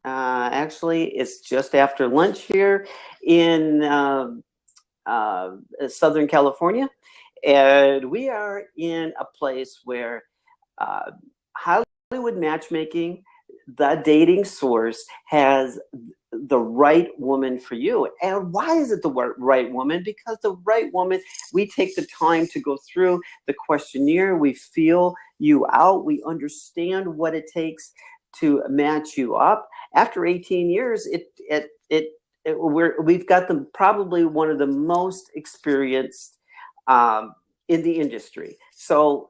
Actually, it's just after lunch here in Southern California, and we are in a place where Hollywood Matchmaking, the dating source, has the right woman for you. And why is it the right woman? Because the right woman, we take the time to go through the questionnaire, we feel you out, we understand what it takes to match you up. After 18 years, we've got probably one of the most experienced in the industry. So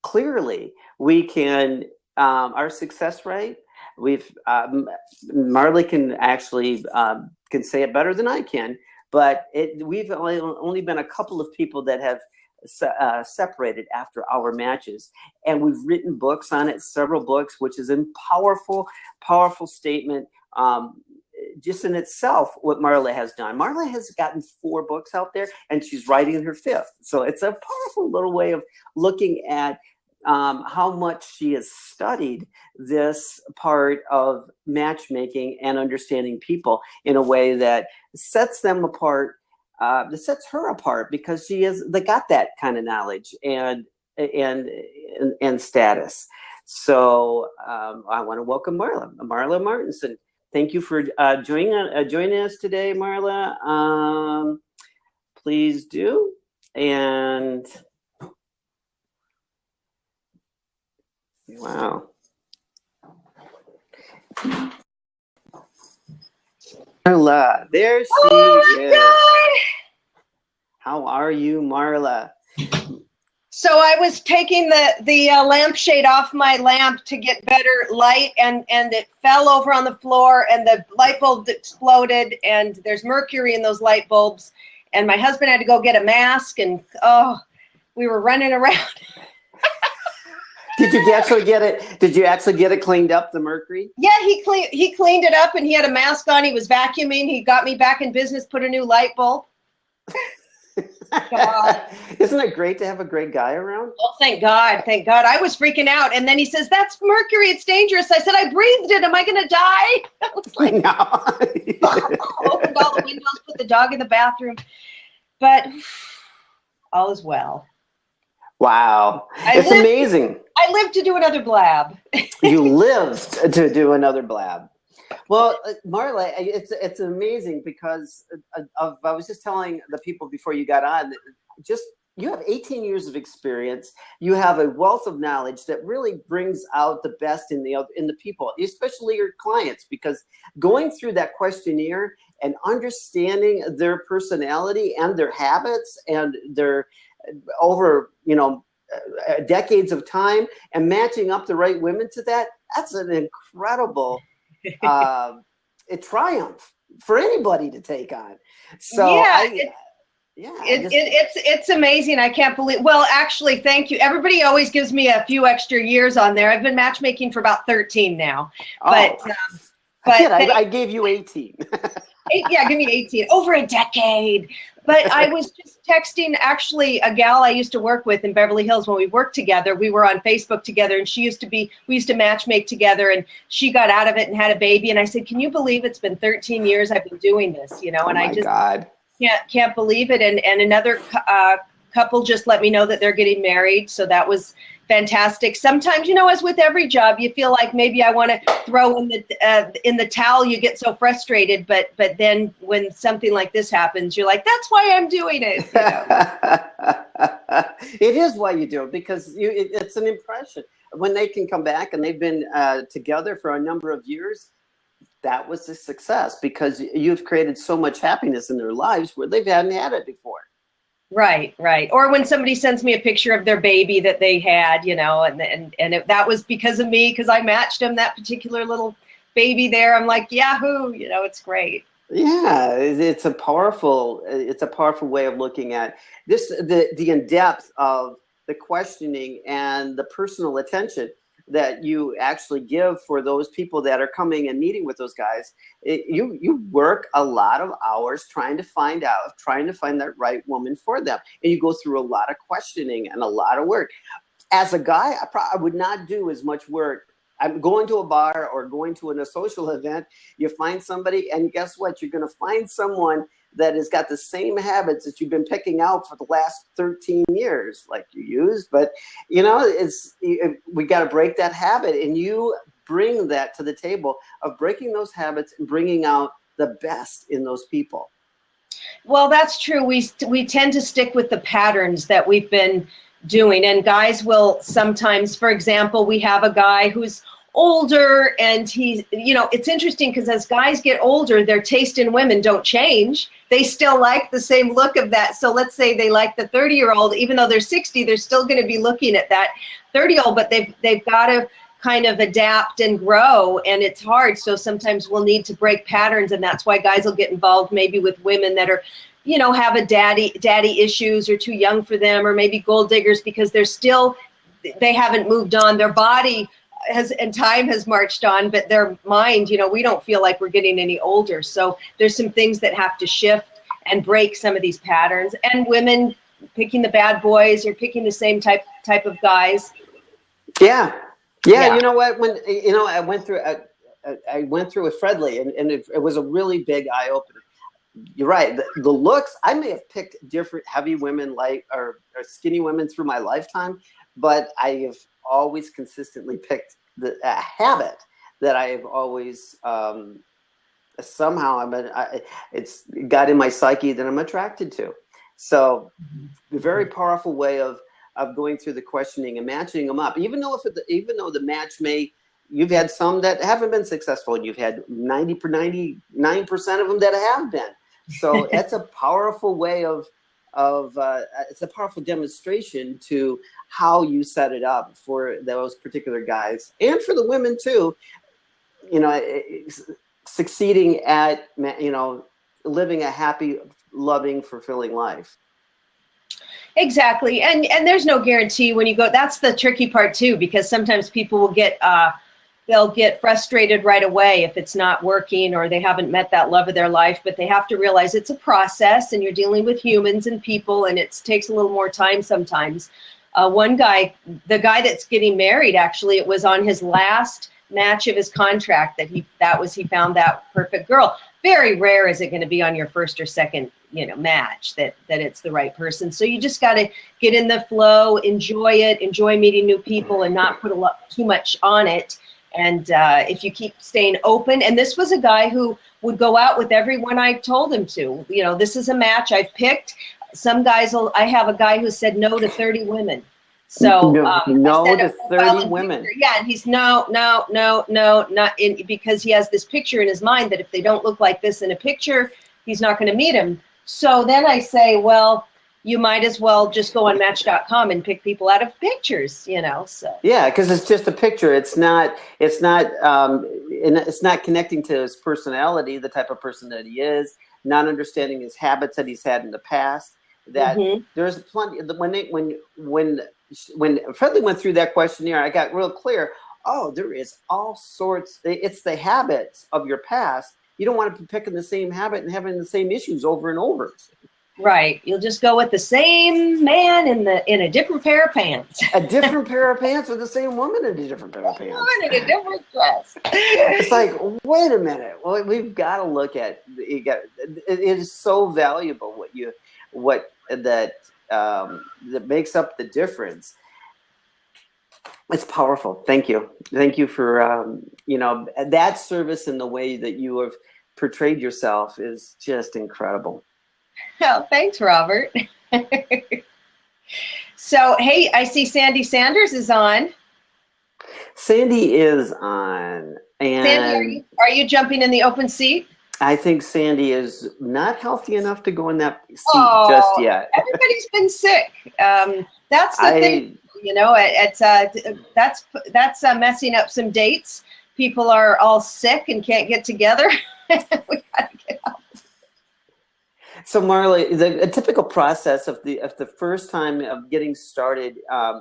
clearly we can, our success rate, Marla can actually can say it better than I can, but we've only been a couple of people that have separated after our matches, and we've written books on it, several books, which is a powerful statement just in itself what Marla has done. Marla has gotten 4 books out there, and she's writing her 5th. So it's a powerful little way of looking at how much she has studied this part of matchmaking and understanding people in a way that sets them apart, that sets her apart, because they got that kind of knowledge and status. So I want to welcome Marla Martenson. Thank you for joining us today, Marla. Please do. And wow. Marla, there she is. God. How are you, Marla? So I was taking the lampshade off my lamp to get better light, and it fell over on the floor, and the light bulb exploded, and there's mercury in those light bulbs, and my husband had to go get a mask, and we were running around. Did you actually get it? Did you actually get it cleaned up, the mercury? Yeah, he cleaned it up, and he had a mask on. He was vacuuming. He got me back in business, put a new light bulb. Isn't it great to have a great guy around? Oh, thank God. Thank God. I was freaking out. And then he says, "That's mercury. It's dangerous." I said, "I breathed it. Am I going to die?" I was like, no. Opened all the windows, put the dog in the bathroom. But all is well. Wow. It's amazing. I lived to do another blab. You lived to do another blab. Well, Marla, it's amazing because I was just telling the people before you got on, you have 18 years of experience. You have a wealth of knowledge that really brings out the best in the people, especially your clients, because going through that questionnaire and understanding their personality and their habits and their over, decades of time and matching up the right women to that's an incredible a triumph for anybody to take on. So it's amazing. I can't believe. Well, actually, thank you. Everybody always gives me a few extra years on there. I've been matchmaking for about 13 now. But I gave you 18. Yeah, give me 18. Over a decade. But I was just texting, actually, a gal I used to work with in Beverly Hills when we worked together. We were on Facebook together, and we used to matchmake together, and she got out of it and had a baby. And I said, "Can you believe it's been 13 years I've been doing this?" And I just can't believe it. And another couple just let me know that they're getting married. So that was fantastic. Sometimes, as with every job, you feel like maybe I want to throw in the towel. You get so frustrated, but then when something like this happens, you're like, that's why I'm doing it. It is why you do it, because it's an impression. When they can come back and they've been together for a number of years, that was a success because you've created so much happiness in their lives where they hadn't had it before. Right. Or when somebody sends me a picture of their baby that they had, that was because of me, because I matched them, that particular little baby there. I'm like, yahoo, it's great. Yeah, it's a powerful way of looking at this, the in-depth of the questioning and the personal attention that you actually give for those people that are coming and meeting with those guys. You work a lot of hours trying to find that right woman for them. And you go through a lot of questioning and a lot of work. As a guy, I would not do as much work I'm going to a bar or going to a social event, you find somebody, and guess what? You're going to find someone that has got the same habits that you've been picking out for the last 13 years, like you used. But, you know, we got to break that habit, and you bring that to the table of breaking those habits and bringing out the best in those people. Well, that's true. We tend to stick with the patterns that we've been doing, and guys will sometimes, for example, we have a guy who's older, and he's, you know, it's interesting because as guys get older, their taste in women don't change. They still like the same look of that. So let's say they like the 30-year-old, even though they're 60, they're still going to be looking at that 30-year-old, but they've got to kind of adapt and grow, and it's hard. So sometimes we'll need to break patterns, and that's why guys will get involved maybe with women that are, you know, have a daddy issues or too young for them, or maybe gold diggers because they haven't moved on. Their body has, and time has marched on, but their mind, you know, we don't feel like we're getting any older. So there's some things that have to shift and break some of these patterns. And women picking the bad boys or picking the same type of guys. Yeah. You know what? When you know, I went through with Fredley, and it was a really big eye opener. You're right. The looks, I may have picked different heavy women or skinny women through my lifetime, but I have always consistently picked a habit that I have always somehow it's got in my psyche that I'm attracted to. So a very powerful way of going through the questioning and matching them up, even though the match you've had some that haven't been successful, and you've had 99% of them that have been. So it's a powerful way it's a powerful demonstration to how you set it up for those particular guys and for the women too. You know, succeeding at, you know, living a happy, loving, fulfilling life. Exactly. And there's no guarantee when you go. That's the tricky part too, because sometimes people will they'll get frustrated right away if it's not working or they haven't met that love of their life, but they have to realize it's a process and you're dealing with humans and people, and it takes a little more time sometimes. One guy, the guy that's getting married, actually, it was on his last match of his contract that he found that perfect girl. Very rare is it going to be on your first or second, you know, match that it's the right person. So you just got to get in the flow, enjoy it, enjoy meeting new people, and not put too much on it. And if you keep staying open, and this was a guy who would go out with everyone I told him to. You know, this is a match I've picked. Some guys I have a guy who said no to 30 women. So no to 30 women. Yeah, and he's no, not in, because he has this picture in his mind that if they don't look like this in a picture, he's not going to meet him. So then I say, well, you might as well just go on Match.com and pick people out of pictures, you know. So yeah, because it's just a picture. It's not connecting to his personality, the type of person that he is, not understanding his habits that he's had in the past. That there's plenty. When Fredley went through that questionnaire, I got real clear. Oh, there is all sorts. It's the habits of your past. You don't want to be picking the same habit and having the same issues over and over. Right. You'll just go with the same man in a different pair of pants. A different pair of pants with the same woman in a different pair of pants. Woman in a different dress. It's like, wait a minute. Well, we've got to look at it is so valuable that makes up the difference. It's powerful. Thank you. Thank you for that service, and the way that you have portrayed yourself is just incredible. Well, thanks, Robert. So, hey, I see Sandy Sanders is on. Sandy is on. And Sandy, are you jumping in the open seat? I think Sandy is not healthy enough to go in that seat just yet. Everybody's been sick. That's the thing. You know, that's messing up some dates. People are all sick and can't get together. We gotta get out. So Marla, a typical process of the first time of getting started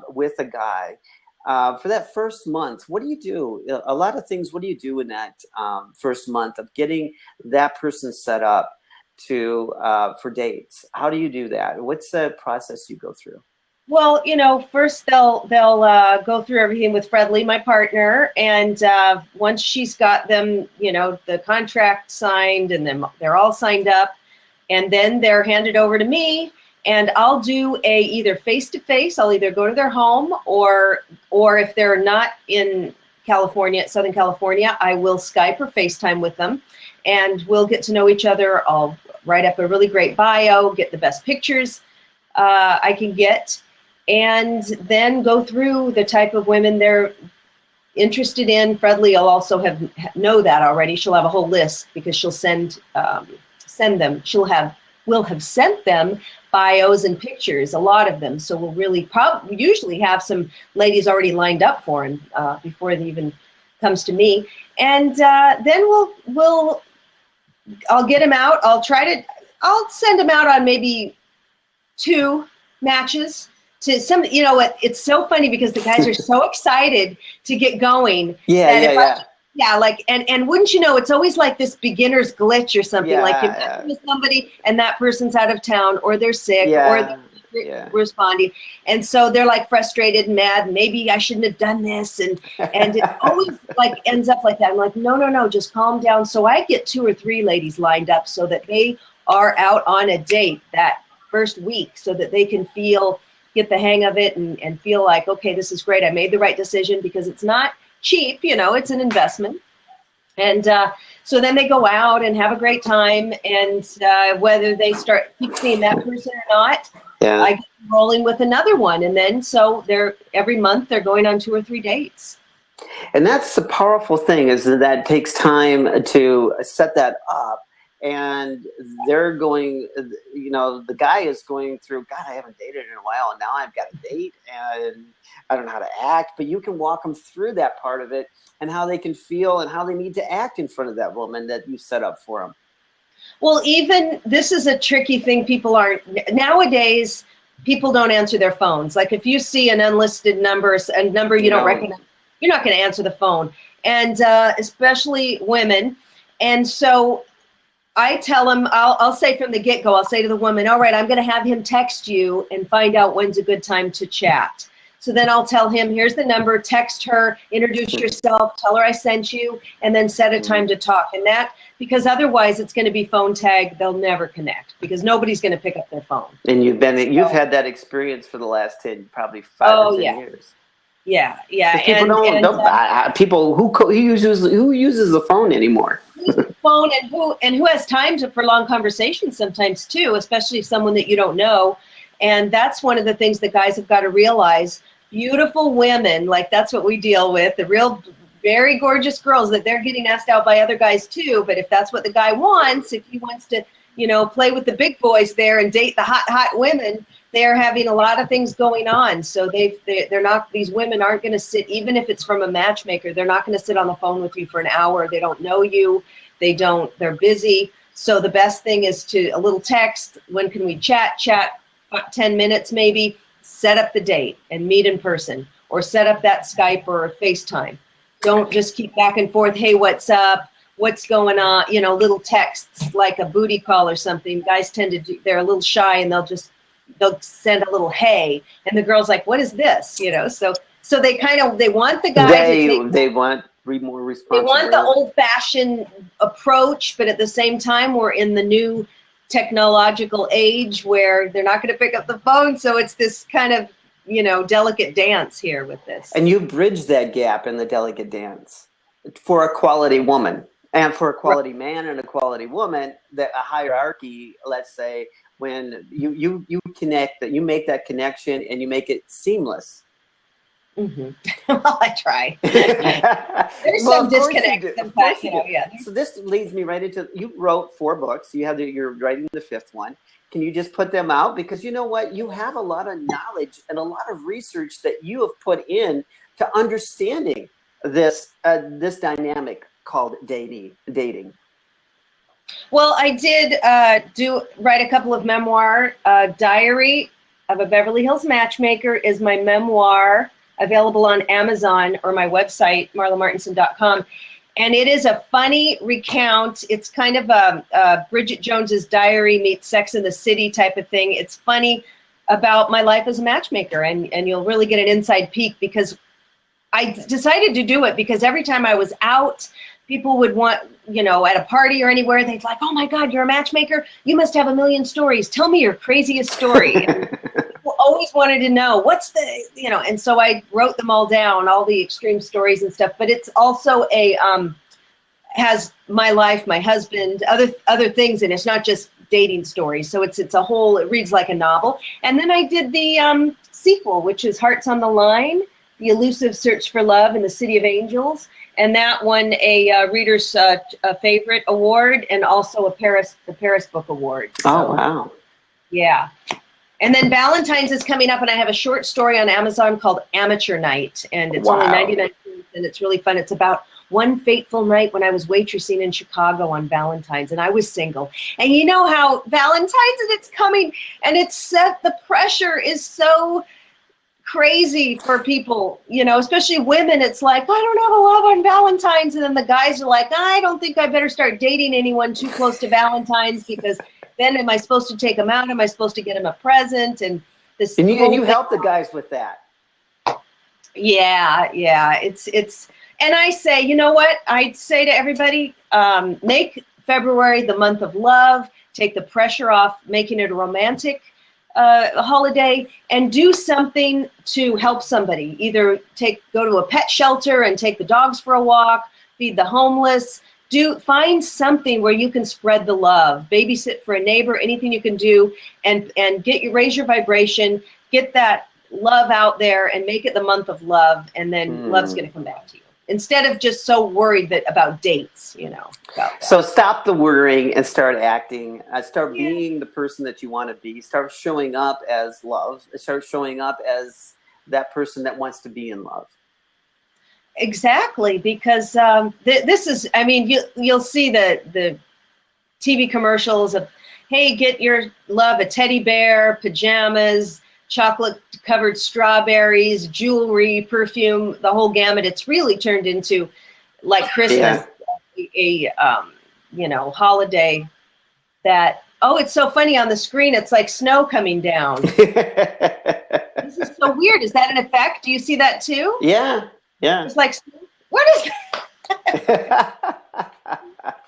with a guy, for that first month, what do you do? A lot of things. What do you do in that first month of getting that person set up for dates? How do you do that? What's the process you go through? Well, first they'll go through everything with Fredley, my partner, and once she's got them, the contract signed, and then they're all signed up, and then they're handed over to me, and I'll do either face-to-face. I'll either go to their home, or if they're not in Southern California, I will Skype or FaceTime with them, and we'll get to know each other. I'll write up a really great bio, get the best pictures I can get, and then go through the type of women they're interested in. Fredley will also know that already. She'll have a whole list because she'll send them. We'll have sent them bios and pictures, a lot of them. So we'll really usually have some ladies already lined up for him before it even comes to me. And then I'll get him out. I'll send him out on maybe 2 matches. To some, it's so funny because the guys are so excited to get going. Yeah. And wouldn't you know, it's always like this beginner's glitch or something. Like you met with somebody and that person's out of town, or they're sick, or they're responding, and so they're like frustrated and mad. Maybe I shouldn't have done this, and it always like ends up like that. I'm like, no, just calm down. So I get 2 or 3 ladies lined up so that they are out on a date that first week, so that they can get the hang of it and feel like, okay, this is great. I made the right decision, because it's not cheap, it's an investment. And so then they go out and have a great time. And whether they keep seeing that person or not, I get rolling with another one. And then so every month they're going on 2 or 3 dates. And that's the powerful thing, is that it takes time to set that up. And they're going, the guy is going through, God, I haven't dated in a while, and now I've got a date, and I don't know how to act. But you can walk them through that part of it, and how they can feel and how they need to act in front of that woman that you set up for them. Well, even this is a tricky thing. Nowadays, people don't answer their phones. Like if you see an unlisted number, a number you don't recognize, you're not going to answer the phone, and especially women. And so I tell them, I'll say from the get-go, I'll say to the woman, all right, I'm going to have him text you and find out when's a good time to chat. So then I'll tell him, here's the number, text her, introduce yourself, tell her I sent you, and then set a time to talk. And because otherwise it's going to be phone tag, they'll never connect, because nobody's going to pick up their phone. And you've had that experience for the last probably 5 or 10 years. Yeah. People who uses the phone anymore. Phone and who has time for long conversations sometimes too, especially someone that you don't know. And that's one of the things that guys have got to realize. Beautiful women, like that's what we deal with, the real very gorgeous girls, that they're getting asked out by other guys too. But if that's what the guy wants, if he wants to, play with the big boys there and date the hot women, they're having a lot of things going on. So they're not, these women aren't going to sit, even if it's from a matchmaker, they're not going to sit on the phone with you for an hour. They don't know you. They're busy. So the best thing is a little text. When can we chat 10 minutes maybe, set up the date and meet in person, or set up that Skype or FaceTime. Don't just keep back and forth. Hey, what's up? What's going on? Little texts like a booty call or something. Guys they're a little shy, and they'll send a little hey, and the girl's like, what is this? So they want the guy they want more responsibility. They want the old-fashioned approach, but at the same time, we're in the new technological age where they're not going to pick up the phone. So it's this kind of, delicate dance here with this. And you bridge that gap in the delicate dance for a quality woman, and for a quality man and a quality woman, a hierarchy, let's say, when you connect, that you make that connection and you make it seamless. Mm-hmm. Well, I try. There's some disconnect sometimes, So this leads me right into, you wrote 4 books. You're writing the 5th one. Can you just put them out? Because you know what? You have a lot of knowledge and a lot of research that you have put in to understanding this dynamic called dating. Well, I did write a couple of memoir. Diary of a Beverly Hills Matchmaker is my memoir, available on Amazon or my website, marlamartenson.com. And it is a funny recount. It's kind of a Bridget Jones's Diary meets Sex in the City type of thing. It's funny about my life as a matchmaker, and you'll really get an inside peek, because I decided to do it because every time I was out, people would want, you know, at a party or anywhere, they'd like, oh my God, you're a matchmaker? You must have a million stories. Tell me your craziest story. And people always wanted to know, what's the, you know, and so I wrote them all down, all the extreme stories and stuff. But it's also has my life, my husband, other things, and it's not just dating stories. So it's a whole, it reads like a novel. And then I did the sequel, which is Hearts on the Line, The Elusive Search for Love in the City of Angels. And that won a Reader's Favorite Award, and also the Paris Book Award. So, oh, wow. Yeah. And then Valentine's is coming up, and I have a short story on Amazon called Amateur Night. And it's only 99 cents, and it's really fun. It's about one fateful night when I was waitressing in Chicago on Valentine's, and I was single. And you know how Valentine's, and it's coming, and it's set, the pressure is so crazy for people, you know, especially women. It's like, I don't have a love on Valentine's. And then the guys are like, I don't think I better start dating anyone too close to Valentine's, because then am I supposed to take them out? Am I supposed to get them a present? And this. And you help the guys with that. Yeah. It's, and I say, you know what? I'd say to everybody, make February the month of love, take the pressure off making it a romantic holiday, and do something to help somebody. Either go to a pet shelter and take the dogs for a walk, feed the homeless, find something where you can spread the love, babysit for a neighbor, anything you can do, and raise your vibration, get that love out there, and make it the month of love, and then love's going to come back to you. Instead of just so worried about dates, you know. So stop the worrying and start acting. Start being the person that you want to be. Start showing up as love. Start showing up as that person that wants to be in love. Exactly, because this is, I mean, you'll see the TV commercials of, hey, get your love a teddy bear, pajamas, chocolate-covered strawberries, jewelry, perfume, the whole gamut. It's really turned into, like Christmas, a you know, holiday that, oh, it's so funny on the screen. It's like snow coming down. This is so weird. Is that an effect? Do you see that too? Yeah. It's like, what is that?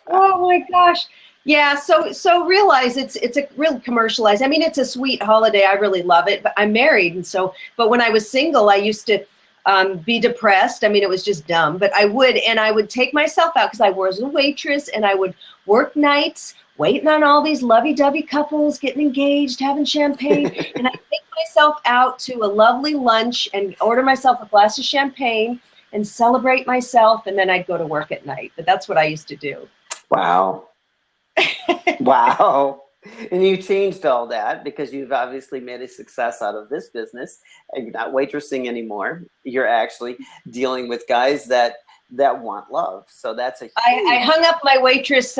Oh my gosh. Yeah, so realize it's a real commercialized. I mean, it's a sweet holiday. I really love it. But I'm married, and but when I was single, I used to be depressed. I mean, it was just dumb. But I would take myself out, because I was a waitress, and I would work nights waiting on all these lovey-dovey couples getting engaged, having champagne, and I'd take myself out to a lovely lunch and order myself a glass of champagne and celebrate myself, and then I'd go to work at night. But that's what I used to do. Wow. Wow. And you changed all that, because you've obviously made a success out of this business, and you're not waitressing anymore. You're actually dealing with guys that want love. So that's I hung up my waitress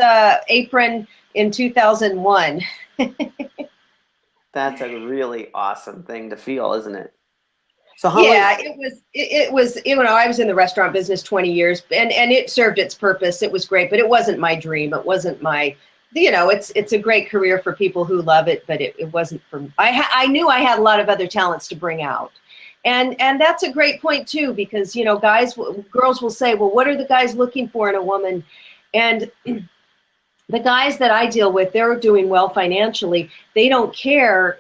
apron in 2001. That's a really awesome thing to feel, isn't it? So it was, you know, I was in the restaurant business 20 years, and it served its purpose. It was great, but it wasn't my dream. It wasn't my, you know, it's a great career for people who love it, but it wasn't for me. I knew I had a lot of other talents to bring out. And that's a great point too, because, you know, girls will say, well, what are the guys looking for in a woman? And the guys that I deal with, they're doing well financially. They don't care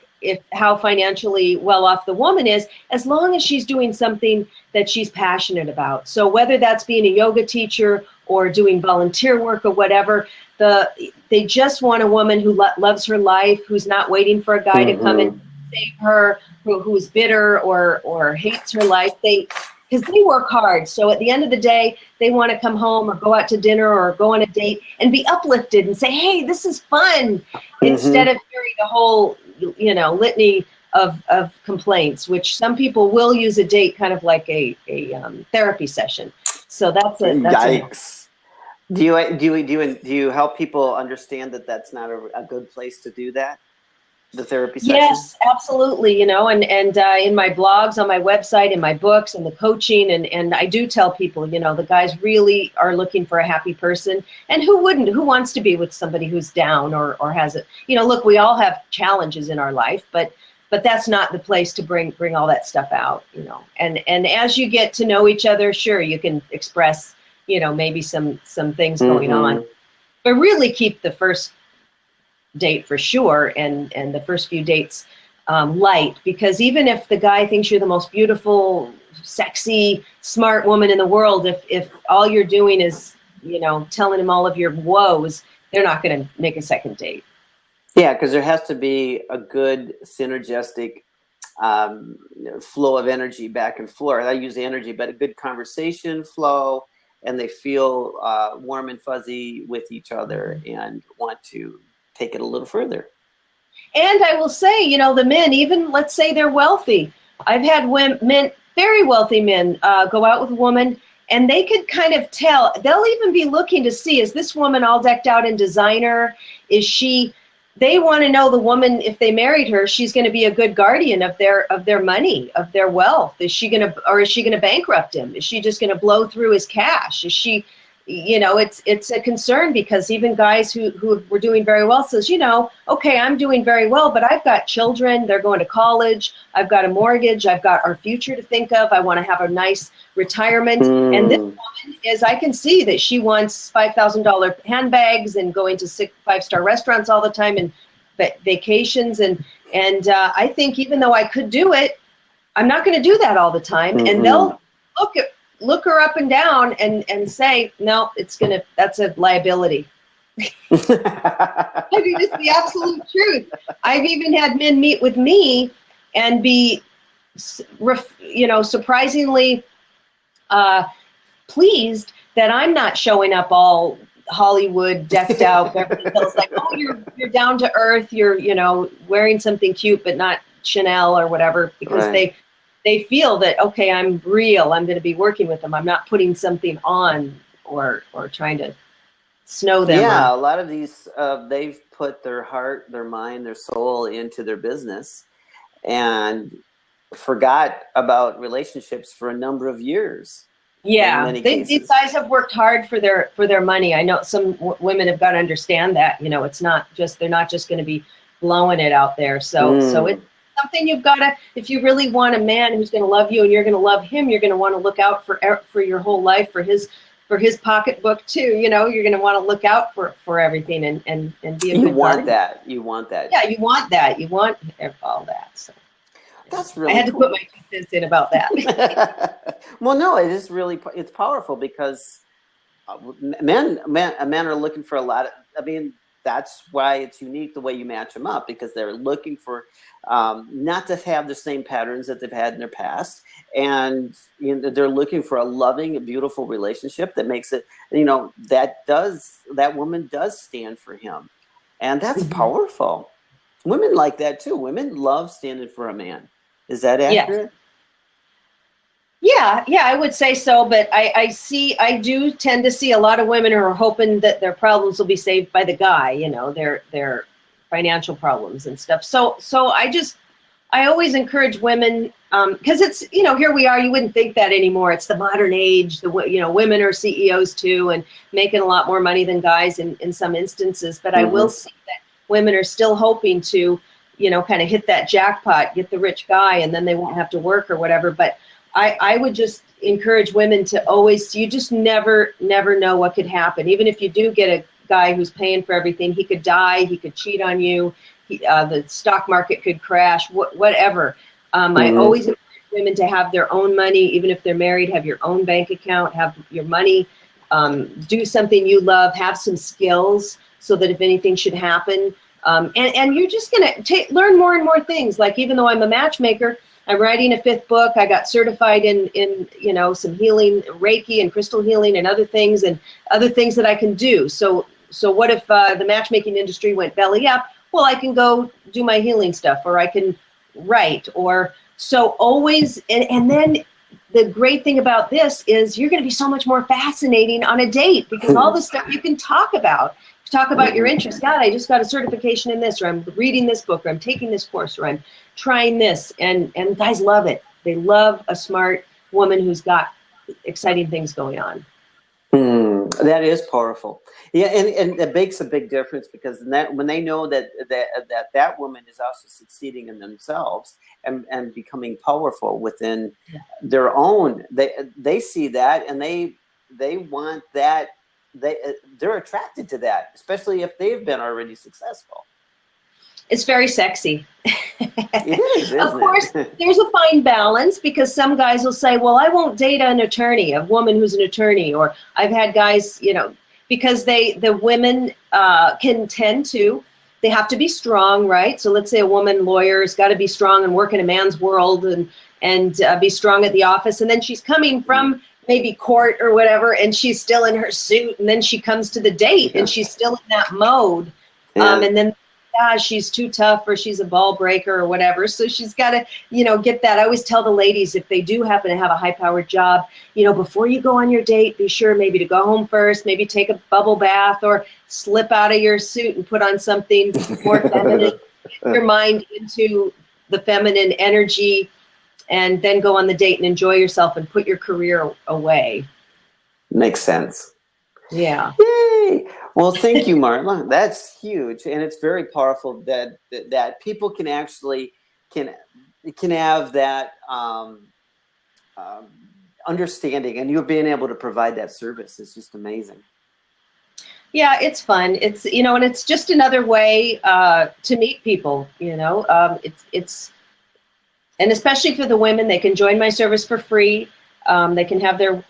how financially well off the woman is, as long as she's doing something that she's passionate about. So whether that's being a yoga teacher or doing volunteer work or whatever, they just want a woman who loves her life, who's not waiting for a guy to come and save her, who's bitter or hates her life. Because they work hard. So at the end of the day, they want to come home or go out to dinner or go on a date and be uplifted and say, hey, this is fun, instead of hearing the whole, you know, litany of complaints, which some people will use a date kind of like a therapy session. So that's it. Yikes. Do you help people understand that that's not a good place to do that? The therapy session? Yes, absolutely. You know, and in my blogs, on my website, in my books, and the coaching, and I do tell people, you know, the guys really are looking for a happy person, and who wouldn't? Who wants to be with somebody who's down or has it? You know, look, we all have challenges in our life, but but that's not the place to bring all that stuff out, you know. And as you get to know each other, sure, you can express, you know, maybe some things going on, but really keep the first date for sure, and the first few dates light, because even if the guy thinks you're the most beautiful, sexy, smart woman in the world, if all you're doing is, you know, telling him all of your woes, they're not going to make a second date. Yeah, because there has to be a good synergistic flow of energy back and forth. I use the energy, but a good conversation flow, and they feel warm and fuzzy with each other and want to take it a little further. And I will say, you know, the men, even let's say they're wealthy. I've had men, very wealthy men, go out with a woman, and they could kind of tell. They'll even be looking to see, is this woman all decked out in designer? Is she? They want to know the woman, if they married her, she's going to be a good guardian of their money, of their wealth. Is she going to, or is she going to bankrupt him? Is she just going to blow through his cash? Is she, you know, it's a concern, because even guys who were doing very well says, you know, okay, I'm doing very well, but I've got children, they're going to college, I've got a mortgage, I've got our future to think of, I want to have a nice retirement. And this woman is, I can see that she wants $5,000 handbags and going to 5-star restaurants all the time and vacations. And I think even though I could do it, I'm not going to do that all the time. And they'll look her up and down and say, no, that's a liability. I mean, it's the absolute truth. I've even had men meet with me and be, you know, surprisingly pleased that I'm not showing up all Hollywood decked out. Beverly Hills, like, oh, you're down to earth. You're, you know, wearing something cute, but not Chanel or whatever, because they feel that, okay, I'm real. I'm going to be working with them. I'm not putting something on or trying to snow them. Yeah, a lot of these, they've put their heart, their mind, their soul into their business and forgot about relationships for a number of years. Yeah, these guys have worked hard for their money. I know some women have got to understand that. You know, it's not just, they're not just going to be blowing it out there. So it's something you've got to, if you really want a man who's going to love you and you're going to love him, you're going to want to look out for your whole life, for his pocketbook too. You know, you're going to want to look out for everything and be a good partner. You want that. Yeah, you want that. You want all that. So that's really I had to put my 2 cents in about that. Well, no, it is really, it's powerful, because men are looking for a lot of, I mean, that's why it's unique the way you match them up, because they're looking for not to have the same patterns that they've had in their past, and you know, they're looking for a loving, beautiful relationship that makes it, you know, that woman does stand for him, and that's powerful. Women like that too. Women love standing for a man. Is that accurate? Yeah, I would say so, but I do tend to see a lot of women who are hoping that their problems will be saved by the guy, you know, their financial problems and stuff. So I always encourage women, because it's, you know, here we are, you wouldn't think that anymore. It's the modern age, you know, women are CEOs too and making a lot more money than guys in some instances, but I will see that women are still hoping to, you know, kind of hit that jackpot, get the rich guy, and then they won't have to work or whatever. But I would just encourage women to always, you just never know what could happen. Even if you do get a guy who's paying for everything, he could die, he could cheat on you, the stock market could crash, whatever. I always encourage women to have their own money, even if they're married, have your own bank account, have your money, do something you love, have some skills so that if anything should happen, and you're just going to learn more and more things. Like, even though I'm a matchmaker, I'm writing a 5th book. I got certified in you know, some healing, Reiki and crystal healing and other things that I can do. So what if the matchmaking industry went belly up? Well, I can go do my healing stuff, or I can write, or so always. And then the great thing about this is you're going to be so much more fascinating on a date, because all the stuff you can talk about your interests. God, I just got a certification in this, or I'm reading this book, or I'm taking this course, or I'm trying this, and guys love it. They love a smart woman who's got exciting things going on. That is powerful. Yeah, and it makes a big difference because when they know that woman is also succeeding in themselves and becoming powerful within their own, they see that and they want that. They're attracted to that, especially if they've been already successful. It's very sexy. It is, isn't of course, it? there's a fine balance because some guys will say, well, I won't date an attorney, a woman who's an attorney. Or I've had guys, because the women can tend to, they have to be strong, right? So let's say a woman lawyer has got to be strong and work in a man's world and be strong at the office. And then she's coming from maybe court or whatever, and she's still in her suit. And then she comes to the date and she's still in that mode. And then she's too tough or she's a ball breaker or whatever. So she's got to, get that. I always tell the ladies, if they do happen to have a high-powered job, before you go on your date, be sure maybe to go home first, maybe take a bubble bath or slip out of your suit and put on something more feminine, get your mind into the feminine energy, and then go on the date and enjoy yourself and put your career away. Makes sense. Yeah. Yay! Well, thank you, Marla. That's huge, and it's very powerful that people can actually can have that understanding, and you being able to provide that service is just amazing. Yeah, it's fun. It's and it's just another way to meet people. It's and especially for the women, they can join my service for free. They can have their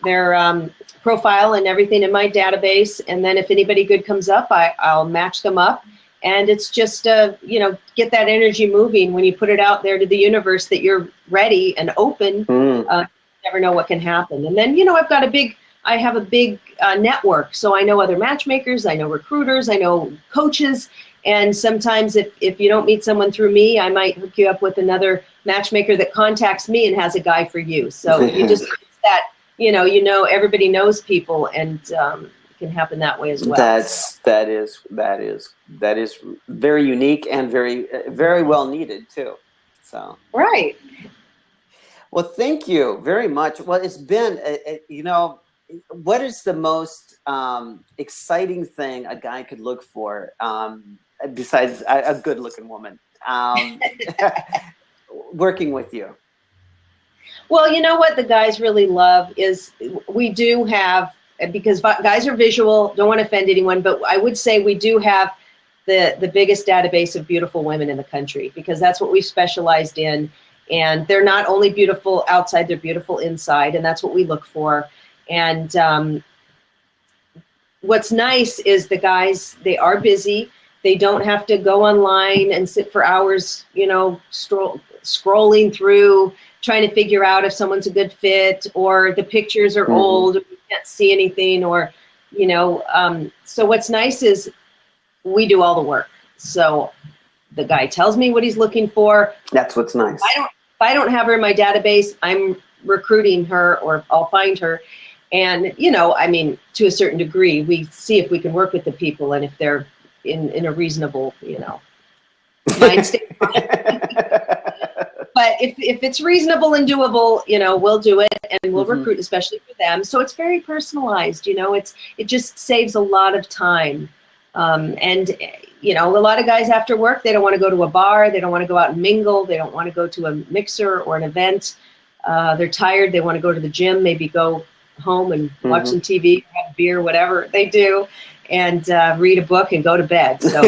profile and everything in my database, and then if anybody good comes up, I'll match them up. And it's just get that energy moving when you put it out there to the universe that you're ready and open. You never know what can happen. And then I have a big network, so I know other matchmakers, I know recruiters, I know coaches. And sometimes if you don't meet someone through me, I might hook you up with another matchmaker that contacts me and has a guy for you. So you just that, everybody knows people, and it can happen that way as well. That is very unique and very, very well needed too. So. Right. Well, thank you very much. Well, it's been, what is the most exciting thing a guy could look for besides a good-looking woman working with you? Well, you know what the guys really love is we do have, because guys are visual, don't want to offend anyone, but I would say we do have the biggest database of beautiful women in the country, because that's what we specialized in. And they're not only beautiful outside, they're beautiful inside, and that's what we look for. And what's nice is the guys, they are busy. They don't have to go online and sit for hours, scrolling through, trying to figure out if someone's a good fit, or the pictures are old, or we can't see anything, or, so what's nice is we do all the work. So the guy tells me what he's looking for. That's what's nice. If I don't have her in my database, I'm recruiting her, or I'll find her. And, to a certain degree, we see if we can work with the people and if they're in a reasonable, mind state. But if it's reasonable and doable, we'll do it, and we'll recruit especially for them. So it's very personalized, it just saves a lot of time. And a lot of guys after work, they don't want to go to a bar. They don't want to go out and mingle. They don't want to go to a mixer or an event. They're tired. They want to go to the gym, maybe go home and watch some TV, have beer, whatever they do, and read a book and go to bed. So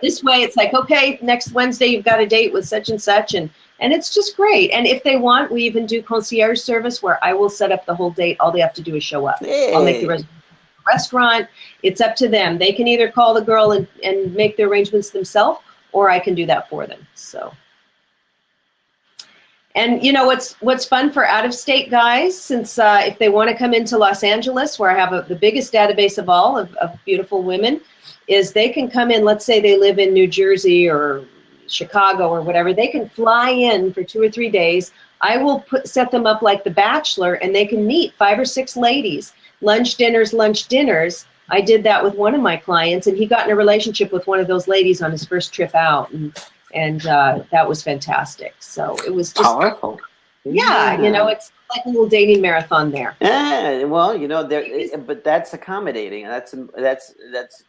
this way it's like, okay, next Wednesday you've got a date with such and such, and it's just great. And if they want, we even do concierge service where I will set up the whole date. All they have to do is show up. Hey. I'll make the reservation at the restaurant. It's up to them. They can either call the girl and make the arrangements themselves, or I can do that for them. So. And what's fun for out-of-state guys, since if they want to come into Los Angeles, where I have the biggest database of all of beautiful women, is they can come in. Let's say they live in New Jersey or Chicago or whatever. They can fly in for 2 or 3 days. I will set them up like The Bachelor, and they can meet 5 or 6 ladies. Lunch dinners. I did that with one of my clients, and he got in a relationship with one of those ladies on his first trip out. And that was fantastic. So it was just powerful. Yeah, you know, it's like a little dating marathon there. Yeah, well, you know, but that's accommodating. That's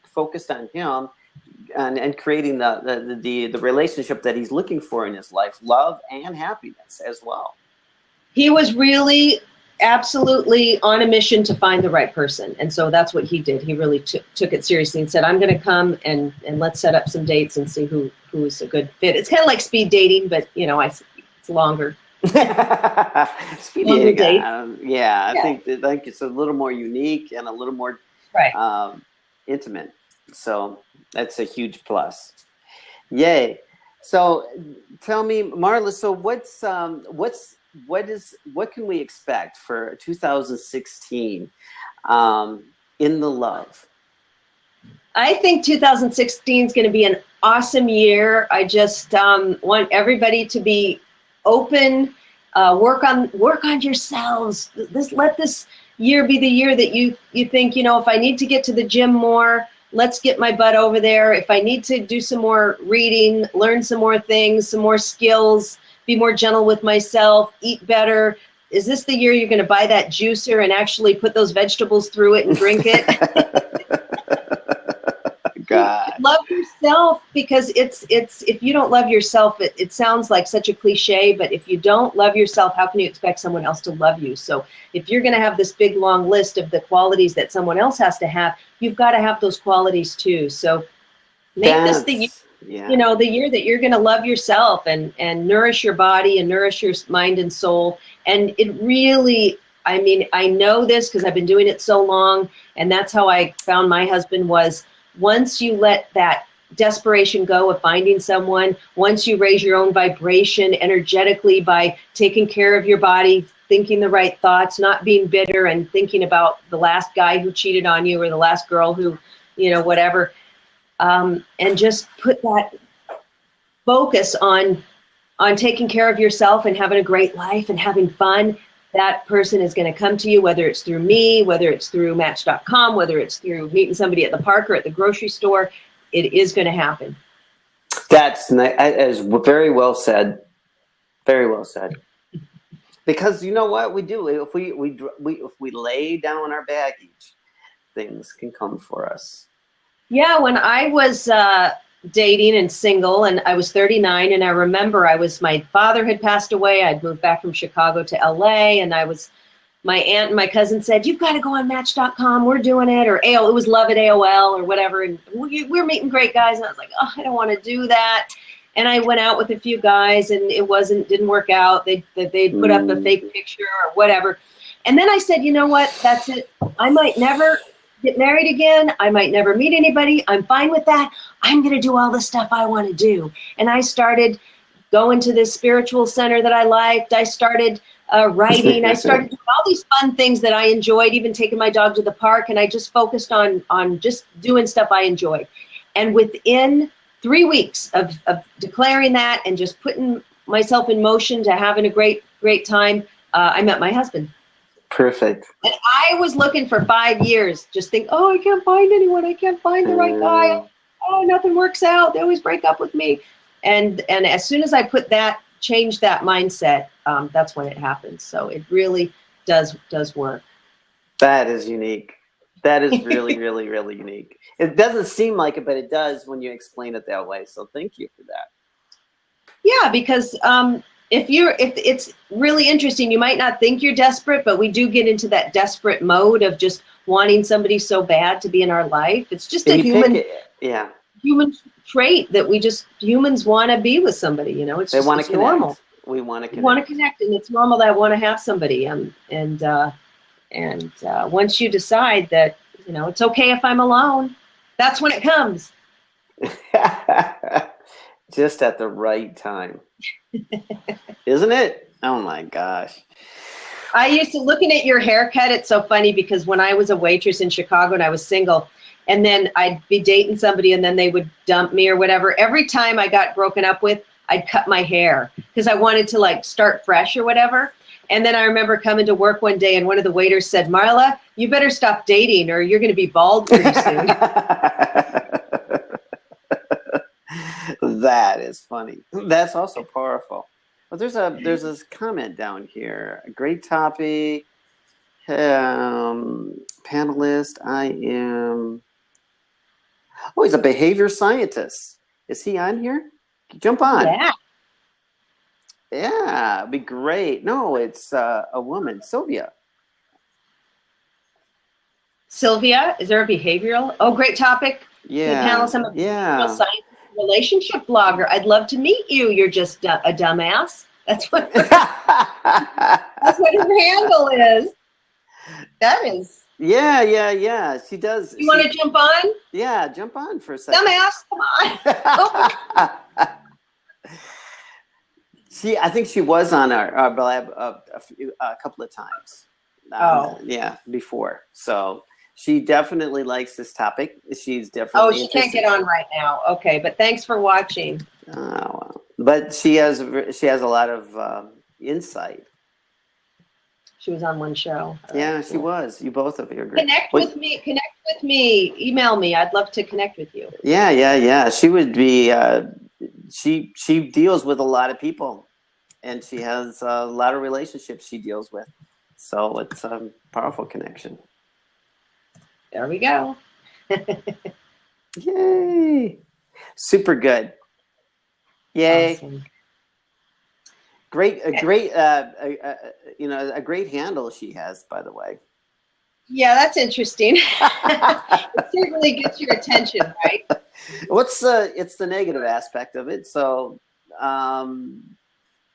focused on him and creating the relationship that he's looking for in his life, love and happiness as well. He was really absolutely on a mission to find the right person. And so that's what he did. He really took it seriously and said, I'm going to come and let's set up some dates and see who's a good fit. It's kind of like speed dating, but, you know, it's longer. Speed dating, I think it's a little more unique and a little more intimate. So that's a huge plus. Yay. So tell me, Marla, so what can we expect for 2016 in the love? I think 2016 is going to be an awesome year. I just want everybody to be open, work on yourselves. Let this year be the year that you think, you know, if I need to get to the gym more, let's get my butt over there. If I need to do some more reading, learn some more things, some more skills, be more gentle with myself, eat better. Is this the year you're going to buy that juicer and actually put those vegetables through it and drink it? God. Love yourself, because it's if you don't love yourself, it sounds like such a cliche, but if you don't love yourself, how can you expect someone else to love you? So if you're going to have this big long list of the qualities that someone else has to have, you've got to have those qualities too. So make this the year, you know, the year that you're going to love yourself and nourish your body and nourish your mind and soul. And it really, I mean, I know this because I've been doing it so long, and that's how I found my husband. Was once you let that desperation go of finding someone, once you raise your own vibration energetically by taking care of your body, thinking the right thoughts, not being bitter and thinking about the last guy who cheated on you or the last girl who, you know, whatever, and just put that focus on taking care of yourself and having a great life and having fun, that person is going to come to you, whether it's through me, whether it's through Match.com, whether it's through meeting somebody at the park or at the grocery store. It is going to happen. That is very well said. Very well said. Because you know what we do, if we lay down our baggage, things can come for us. Yeah, when I was dating and single, and I was 39, and I remember my father had passed away. I'd moved back from Chicago to LA, and my aunt and my cousin said, you've got to go on Match.com, we're doing it, or it was Love at AOL or whatever, and we're meeting great guys, and I was like, oh, I don't want to do that. And I went out with a few guys, and didn't work out. They put up a fake picture or whatever. And then I said, you know what, that's it. I might never get married again. I might never meet anybody. I'm fine with that. I'm going to do all the stuff I want to do. And I started going to this spiritual center that I liked. I started writing. I started doing all these fun things that I enjoyed, even taking my dog to the park. And I just focused on just doing stuff I enjoyed. And within 3 weeks of declaring that and just putting myself in motion to having a great time, I met my husband. Perfect. And I was looking for 5 years, just think, oh, I can't find anyone. I can't find the right guy. Oh, nothing works out. They always break up with me. And as soon as I changed that mindset, that's when it happens. So it really does work. That is unique. That is really, really, really unique. It doesn't seem like it, but it does when you explain it that way. So thank you for that. Yeah, because if it's really interesting, you might not think you're desperate, but we do get into that desperate mode of just wanting somebody so bad to be in our life. It's just a human trait that humans want to be with somebody. You know, it's normal. We want to connect. We want to connect, and it's normal that I want to have somebody. And once you decide that, you know, it's okay if I'm alone, that's when it comes. Just at the right time. Isn't it? Oh my gosh. I used to, looking at your haircut, it's so funny because when I was a waitress in Chicago and I was single, and then I'd be dating somebody and then they would dump me or whatever, every time I got broken up with, I'd cut my hair because I wanted to like start fresh or whatever. And then I remember coming to work one day and one of the waiters said, Marla, you better stop dating or you're going to be bald pretty soon. That is funny. That's also powerful. Oh, there's this comment down here. A great topic. Panelist. I am. Oh, he's a behavior scientist. Is he on here? Jump on. Yeah. Yeah, it'd be great. No, it's a woman, Sylvia. Sylvia, is there a behavioral? Oh, great topic. Yeah. Panelist, I'm a behavioral scientist, relationship blogger. I'd love to meet you. You're just a dumbass. That's what that's what her handle is. That is. Yeah. She does. You want to jump on? Yeah, jump on for a second. Dumbass, come on. I think she was on our lab a couple of times. Yeah, before. So she definitely likes this topic. She's definitely. Oh, she can't get on right now. Okay, but thanks for watching. Oh, but she has a lot of insight. She was on one show. Yeah, she was. You both of you are great. Connect with me. Email me. I'd love to connect with you. Yeah. She would be. She deals with a lot of people, and she has a lot of relationships she deals with. So it's a powerful connection. There we go. Yay! Super good. Yay! Awesome. A great handle she has, by the way. Yeah, that's interesting. It certainly gets your attention, right? It's the negative aspect of it. So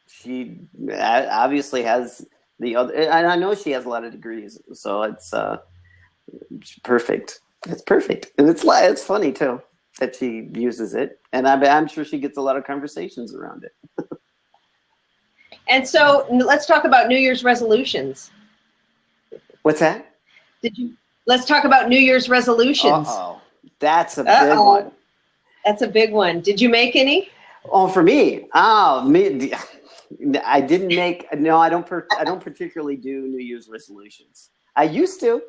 she obviously has the other, and I know she has a lot of degrees, so it's perfect. It's perfect, and it's funny too that she uses it, and I'm sure she gets a lot of conversations around it. And so let's talk about New Year's resolutions. What's that? Let's talk about New Year's resolutions. Uh-oh. That's a big one. That's a big one. Did you make any? Oh, for me? Me. I didn't make. No, I don't particularly do New Year's resolutions. I used to,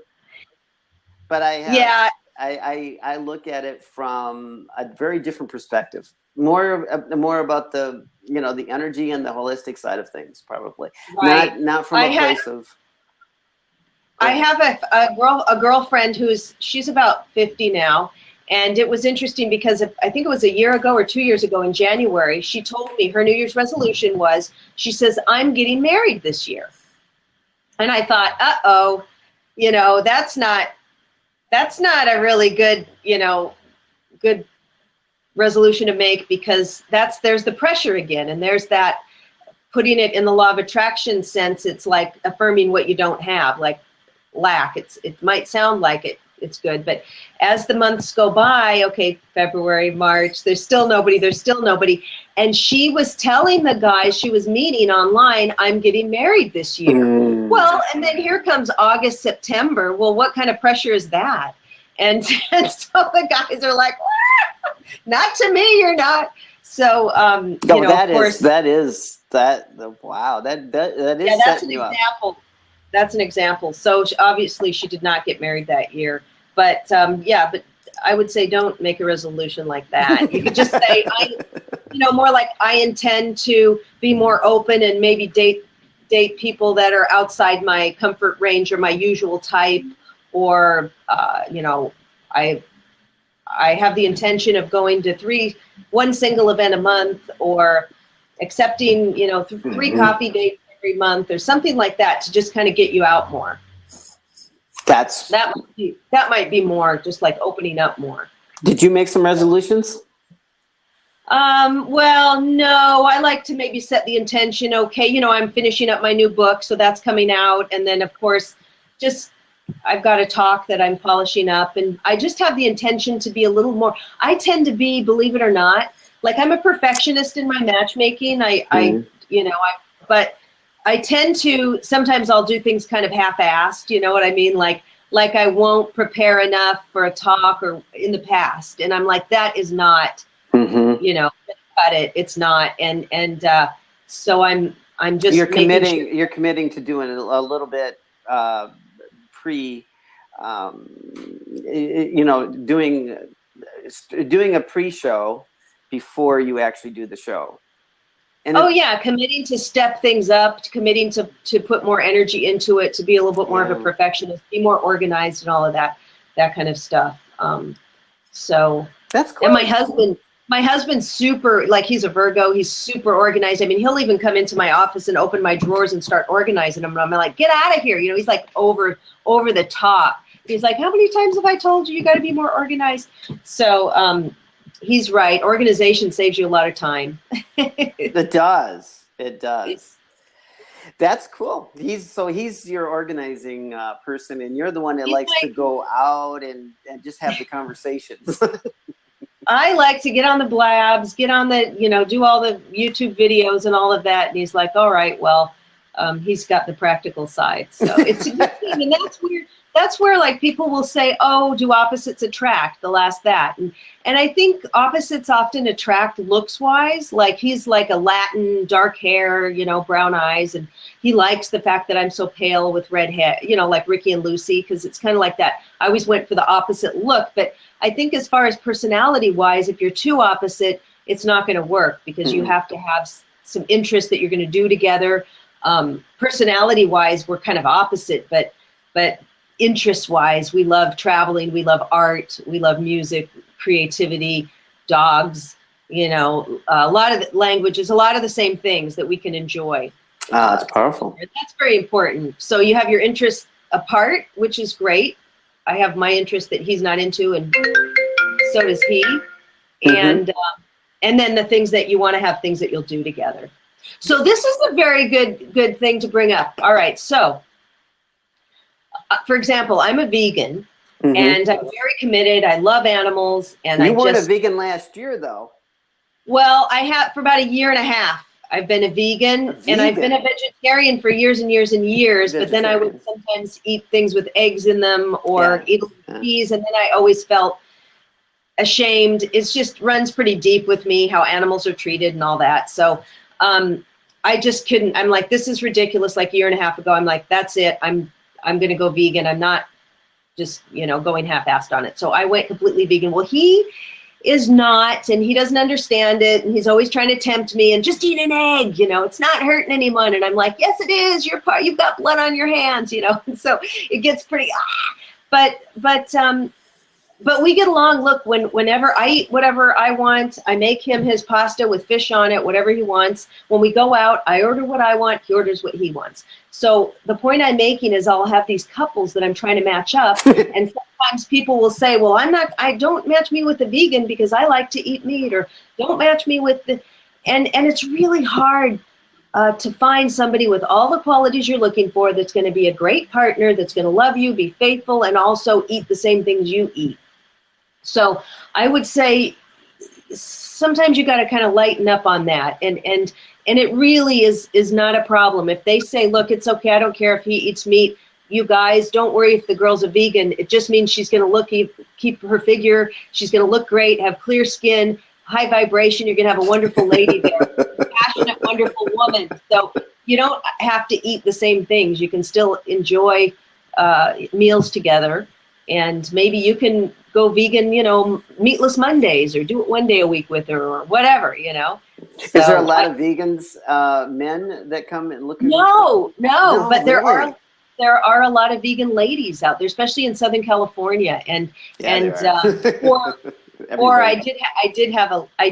but I have. Yeah. I look at it from a very different perspective. More about the the energy and the holistic side of things, probably. Right. Not from a place of. I have a girlfriend she's about 50 now, and it was interesting because I think it was a year ago or 2 years ago in January, she told me her New Year's resolution was, she says, I'm getting married this year. And I thought, uh-oh, that's not a really good, good resolution to make, because there's the pressure again, and there's that putting it in the law of attraction sense. It's like affirming what you don't have, like lack. It might sound like it's good, but as the months go by, okay, February, March, there's still nobody. And she was telling the guys she was meeting online, I'm getting married this year. Well, and then here comes August, September. Well, what kind of pressure is that? And so the guys are like, not to me, you're not. So, wow, that is that's an example. That's an example. So obviously she did not get married that year, but but I would say don't make a resolution like that. You could just say, more like I intend to be more open and maybe date people that are outside my comfort range or my usual type, or I have the intention of going to one single event a month, or accepting 3 coffee dates every month, or something like that, to just kind of get you out more. That might be more just like opening up more. Did you make some resolutions? Well, no, I like to maybe set the intention. Okay, I'm finishing up my new book, so that's coming out, and then of course, I've got a talk that I'm polishing up, and I just have the intention to be a little more. I tend to be, believe it or not, like I'm a perfectionist in my matchmaking. But I tend to, sometimes I'll do things kind of half-assed, you know what I mean? Like I won't prepare enough for a talk or in the past. And I'm like, that is not, cut it. It's not. And so I'm just you're committing to doing a little bit doing a pre-show before you actually do the show. And oh yeah, committing to step things up, committing to put more energy into it, to be a little bit more of a perfectionist, be more organized and all of that kind of stuff. So that's cool. And my husband's super, like, he's a Virgo, he's super organized. I mean, he'll even come into my office and open my drawers and start organizing them. And I'm like, get out of here. You know, he's like over the top. He's like, how many times have I told you got to be more organized? So he's right. Organization saves you a lot of time. It does. It does. That's cool. He's your organizing person, and you're the one that likes to go out and just have the conversations. I like to get on the blabs, get on the, do all the YouTube videos and all of that. And he's like, all right, well, he's got the practical side. So it's a good thing. And that's weird. That's where, like, people will say, oh, do opposites attract? The last that. And I think opposites often attract looks-wise. Like, he's like a Latin, dark hair, brown eyes. And he likes the fact that I'm so pale with red hair, like Ricky and Lucy, because it's kind of like that. I always went for the opposite look. But I think as far as personality-wise, if you're too opposite, it's not going to work, because you have to have some interest that you're going to do together. Personality-wise, we're kind of opposite, but interest-wise, we love traveling, we love art, we love music, creativity, dogs, a lot of the languages, a lot of the same things that we can enjoy. It's powerful. That's very important. So you have your interests apart, which is great. I have my interest that he's not into, and so does he. And then the things that you want to have, things that you'll do together. So this is a very good thing to bring up. All right, so for example, I'm a vegan, and I'm very committed. I love animals, and you weren't a vegan last year, though. Well, I have for about a year and a half. I've been a vegan, and I've been a vegetarian for years and years and years. But then I would sometimes eat things with eggs in them, or eat cheese, and then I always felt ashamed. It just runs pretty deep with me how animals are treated and all that. So I just couldn't. I'm like, this is ridiculous. Like a year and a half ago, I'm like, that's it. I'm going to go vegan. I'm not just, going half-assed on it. So I went completely vegan. Well, he is not, and he doesn't understand it. And he's always trying to tempt me and just eat an egg, it's not hurting anyone. And I'm like, yes, it is. You've got blood on your hands, And so it gets pretty, but we get along. Look, whenever I eat whatever I want, I make him his pasta with fish on it, whatever he wants. When we go out, I order what I want. He orders what he wants. So the point I'm making is I'll have these couples that I'm trying to match up. And sometimes people will say, well, don't match me with a vegan because I like to eat meat, or don't match me with and it's really hard to find somebody with all the qualities you're looking for that's going to be a great partner, that's going to love you, be faithful, and also eat the same things you eat. So I would say sometimes you got to kind of lighten up on that. And it really is not a problem. If they say, look, it's okay, I don't care if he eats meat, you guys, don't worry if the girl's a vegan. It just means she's going to keep her figure. She's going to look great, have clear skin, high vibration. You're going to have a wonderful lady there, passionate, wonderful woman. So you don't have to eat the same things. You can still enjoy meals together. And maybe you can go vegan, meatless Mondays, or do it one day a week with her, or whatever, So, is there a lot of vegans, men that come and look at No, but there really? are a lot of vegan ladies out there, especially in Southern California, or I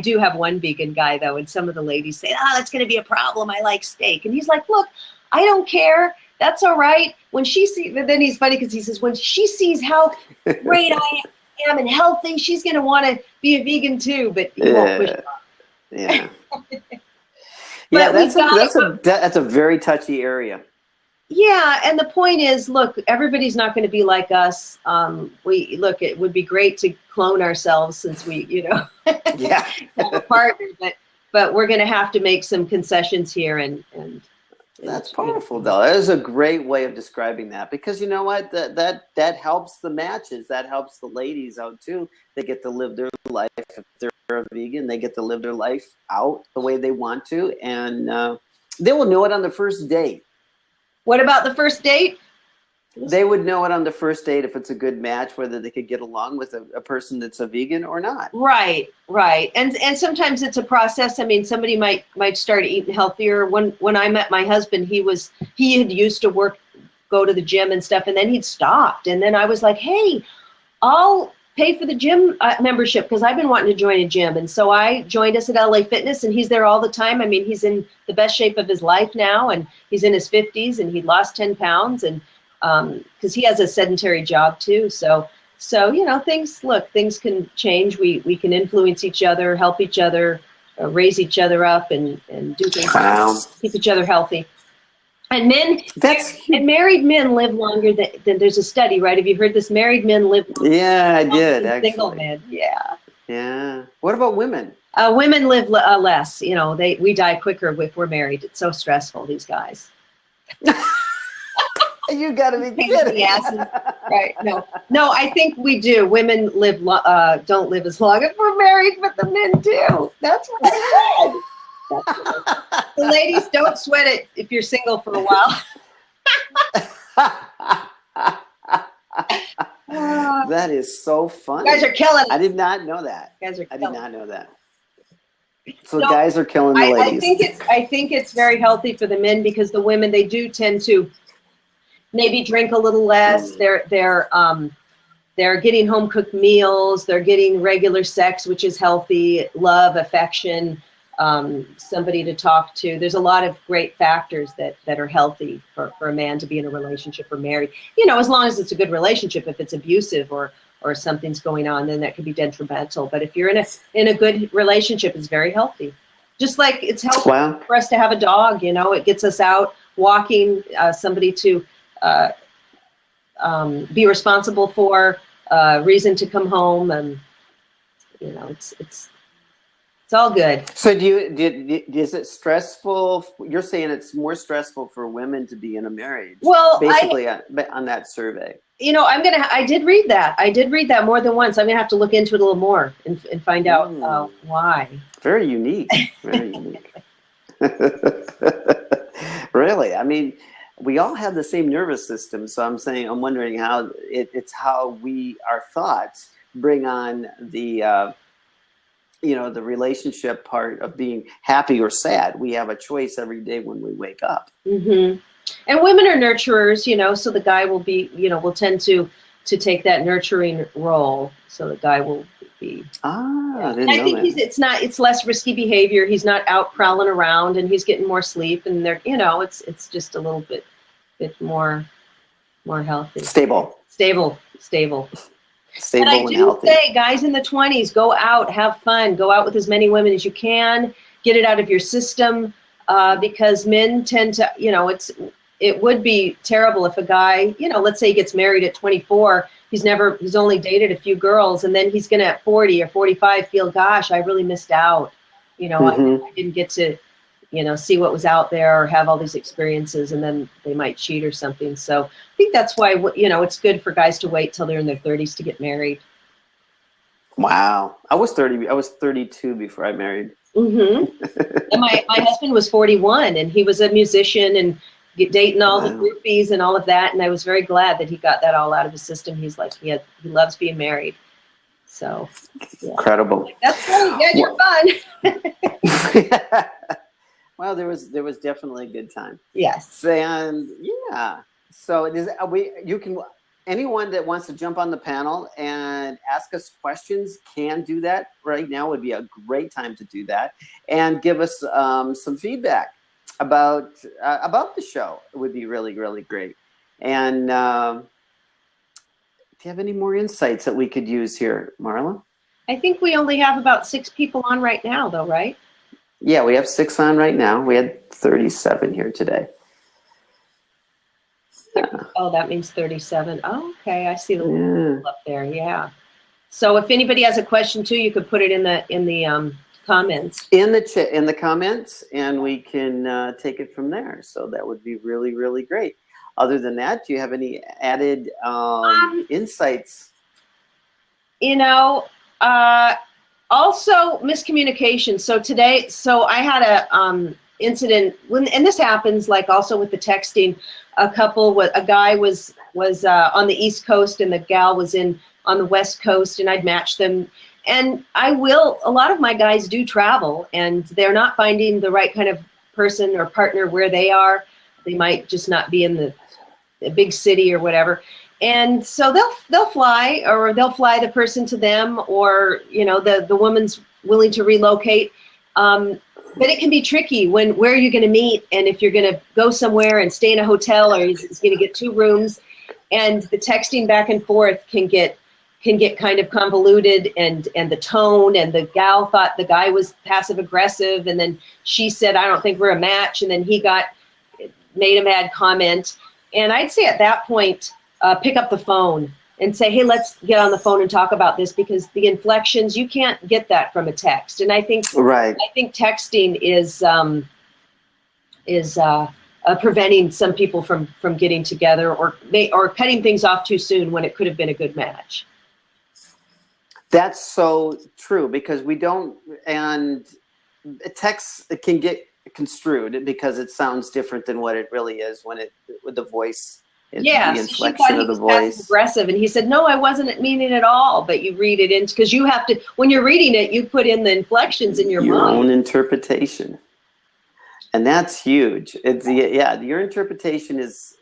do have one vegan guy though, and some of the ladies say, that's going to be a problem. I like steak, and he's like, look, I don't care. That's all right. When she sees, but then he's funny because he says, when she sees how great I am and healthy, she's going to want to be a vegan too, but he won't push it off. Yeah. Yeah, that's a very touchy area. Yeah, and the point is, look, everybody's not going to be like us. It would be great to clone ourselves since we, yeah, have a partner, but we're going to have to make some concessions here, and that's powerful, though. That is a great way of describing that, because you know what, that helps the matches. That helps the ladies out too. They get to live their life. If they're a vegan, they get to live their life out the way they want to, and they will know it on the first date. What about the first date? They would know it on the first date if it's a good match, whether they could get along with a person that's a vegan or not. Right. And sometimes it's a process. I mean, somebody might start eating healthier. When I met my husband, he had used to go to the gym and stuff, and then he'd stopped. And then I was like, hey, I'll pay for the gym membership because I've been wanting to join a gym. And so I joined us at LA Fitness, and he's there all the time. I mean, he's in the best shape of his life now, and he's in his 50s, and he lost 10 pounds, and because he has a sedentary job too. So things can change. We can influence each other, help each other, raise each other up, and do things. Wow. Keep each other healthy. And married men live longer than there's a study, right? Have you heard this? Married men live longer. Yeah, I did actually. Single men, yeah. Yeah. What about women? Women live less. We die quicker if we're married. It's so stressful. These guys. You gotta be kidding. Right? No. I think we do. Women don't live as long if we're married, but the men do. That's what I said. The ladies, don't sweat it if you're single for a while. That is so funny. You guys are killing it. I did not know that. I did not know that. So guys are killing the ladies. I think it's very healthy for the men because the women, they do tend to maybe drink a little less. They're getting home cooked meals. They're getting regular sex, which is healthy. Love, affection, somebody to talk to. There's a lot of great factors that are healthy for a man to be in a relationship or married. As long as it's a good relationship. If it's abusive or something's going on, then that could be detrimental. But if you're in a good relationship, it's very healthy. Just like it's healthy for us to have a dog. It gets us out walking. Somebody to be responsible for, reason to come home, and it's all good. So is it stressful? You're saying it's more stressful for women to be in a marriage. Well, basically on that survey. I did read that. I did read that more than once. I'm going to have to look into it a little more and find out why. Very unique. Very unique. Really? I mean, we all have the same nervous system. So I'm wondering how it's how our thoughts bring on the the relationship part of being happy or sad. We have a choice every day when we wake up. Mm-hmm. And women are nurturers, so the guy will be, will tend to take that nurturing role. So the guy will be. I think it's less risky behavior. He's not out prowling around, and he's getting more sleep, and it's just a little bit more healthy. Stable And I and do healthy. say, guys in the 20s, go out, have fun, go out with as many women as you can, get it out of your system, because men tend to, it would be terrible if a guy, let's say he gets married at 24, he's only dated a few girls, and then he's going to at 40 or 45 feel, gosh, I really missed out. I didn't get to, see what was out there or have all these experiences, and then they might cheat or something. So I think that's why, it's good for guys to wait till they're in their 30s to get married. Wow. I was 32 before I married. Mm-hmm. And my husband was 41, and he was a musician and dating all the groupies and all of that. And I was very glad that he got that all out of his system. He's like, he loves being married. So yeah. Incredible. That's great. Yeah, you're fun. Well, there was definitely a good time. Yes. And yeah. So anyone that wants to jump on the panel and ask us questions can do that. Right now would be a great time to do that, and give us some feedback about the show. It would be really, really great. And do you have any more insights that we could use here, Marla? I think we only have about 6 people on right now, though, right? Yeah, we have 6 on right now. We had 37 here today. Oh, that means 37. Oh, okay. I see the little up there. Yeah. So if anybody has a question too, you could put it in the comments. In the comments, and we can take it from there. So that would be really, really great. Other than that, do you have any added insights? Also miscommunication. So I had incident and this happens like also with the texting. A guy was on the East Coast and the gal was on the West Coast, and I'd match them. And a lot of my guys do travel, and they're not finding the right kind of person or partner where they are. They might just not be in the big city or whatever. And so they'll fly, or they'll fly the person to them, or the woman's willing to relocate. But it can be tricky where you're going to meet, and if you're going to go somewhere and stay in a hotel, or he's going to get 2 rooms, and the texting back and forth can get kind of convoluted, and the tone, and the gal thought the guy was passive aggressive, and then she said, I don't think we're a match, and then he made a mad comment. And I'd say at that point, pick up the phone and say, hey, let's get on the phone and talk about this, because the inflections, you can't get that from a text. And I think texting is preventing some people from getting together, or cutting things off too soon when it could have been a good match. That's so true, because we don't, and text can get construed because it sounds different than what it really is with the voice. Yeah, the she thought inflection he of the was voice. aggressive, and he said, no, I wasn't meaning it all. But you read it in, because you have to, when you're reading it, you put in the inflections in your mind. Your own interpretation. And that's huge. Your interpretation is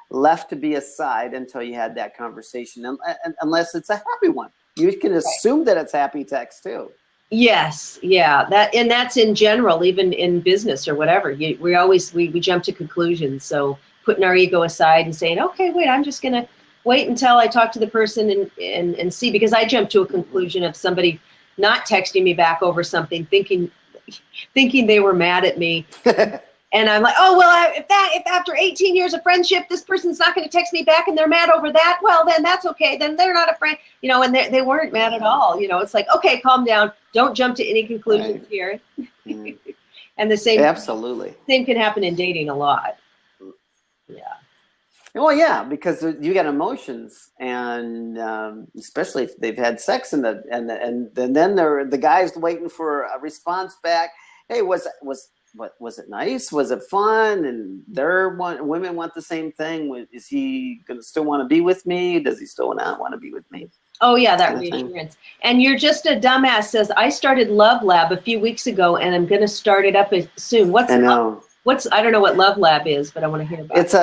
left to be aside until you had that conversation, unless it's a happy one. You can assume that it's happy text too. Yes, yeah, that's in general, even in business or whatever. We jump to conclusions. So putting our ego aside and saying, okay, wait, I'm just gonna wait until I talk to the person and see, because I jumped to a conclusion of somebody not texting me back over something, thinking they were mad at me. And I'm like, oh, well, if after 18 years of friendship, this person's not going to text me back and they're mad over that, well, then that's okay. Then they're not a friend, and they weren't mad at all. It's like, okay, calm down. Don't jump to any conclusions here. And the same, absolutely. Same can happen in dating a lot. Yeah. Well, yeah, because you got emotions, and especially if they've had sex, and then the guy's waiting for a response back. Hey, was it nice? Was it fun? And women want the same thing. Is he gonna still want to be with me? Does he still not want to be with me? Oh yeah, that reassurance. And you're just a dumbass says, I started Love Lab a few weeks ago, and I'm gonna start it up soon. I don't know what Love Lab is, but I want to hear about it.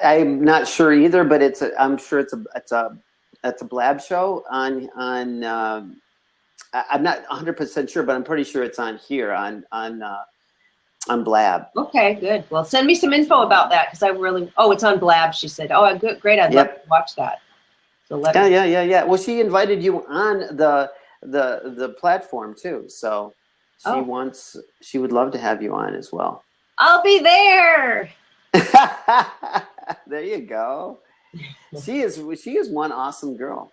I'm not sure either, but I'm sure it's a blab show on I'm not 100% sure, but I'm pretty sure it's on here on Blab. Okay, good. Well, send me some info about that, because it's on Blab, she said. Oh, good, great. I'd love to watch that. So yeah. Well, she invited you on the platform too, so she would love to have you on as well. I'll be there. There you go. She is one awesome girl.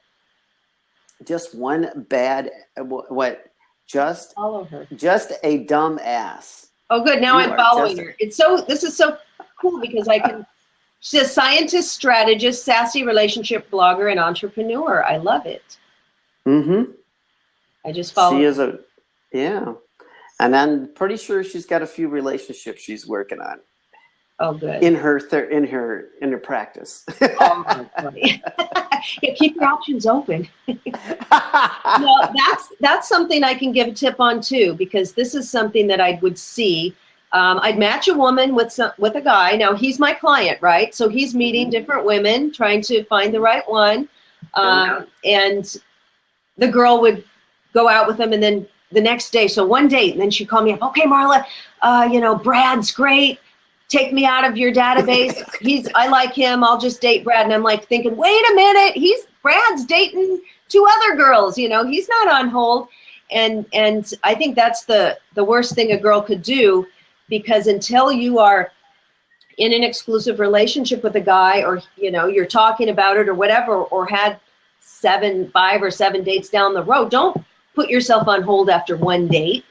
Just one bad Follow her. Just a dumb ass. Oh, good. Now I'm following her. This is so cool, because she's a scientist, strategist, sassy relationship blogger, and entrepreneur. I love it. Mm-hmm. I just follow her. She is and I'm pretty sure she's got a few relationships she's working on. Oh, good. In her practice. Oh, my God. Yeah, keep your options open. No, that's something I can give a tip on too, because this is something that I would see. I'd match a woman with a guy. Now he's my client, right? So he's meeting different women, trying to find the right one. And the girl would go out with him, and then the next day, so one date, and then she'd call me up. Okay, Marla, Brad's great. Take me out of your database. I like him. I'll just date Brad. And I'm like thinking, wait a minute, Brad's dating 2 other girls. He's not on hold. And I think that's the worst thing a girl could do, because until you are in an exclusive relationship with a guy, or you're talking about it or whatever, or had 5 or 7 dates down the road, don't put yourself on hold after one date.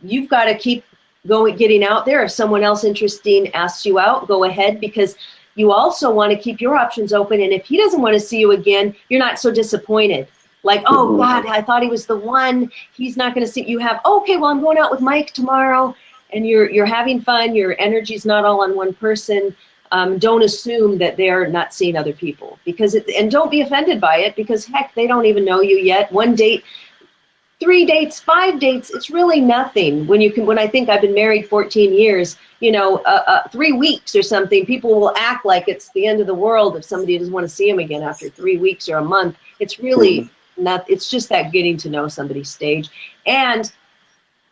You've got to keep getting out there. If someone else interesting asks you out, go ahead, because you also want to keep your options open. And if he doesn't want to see you again, you're not so disappointed. Like, oh God, I thought he was the one. He's not going to see you. Okay, well, I'm going out with Mike tomorrow, and you're having fun, your energy's not all on one person, don't assume that they're not seeing other people, because and don't be offended by it, because heck, they don't even know you yet. 1 date, 3 dates, 5 dates, it's really nothing. When I think I've been married 14 years, 3 weeks or something, people will act like it's the end of the world if somebody doesn't want to see them again after 3 weeks or a month. It's really not, it's just that getting to know somebody stage. And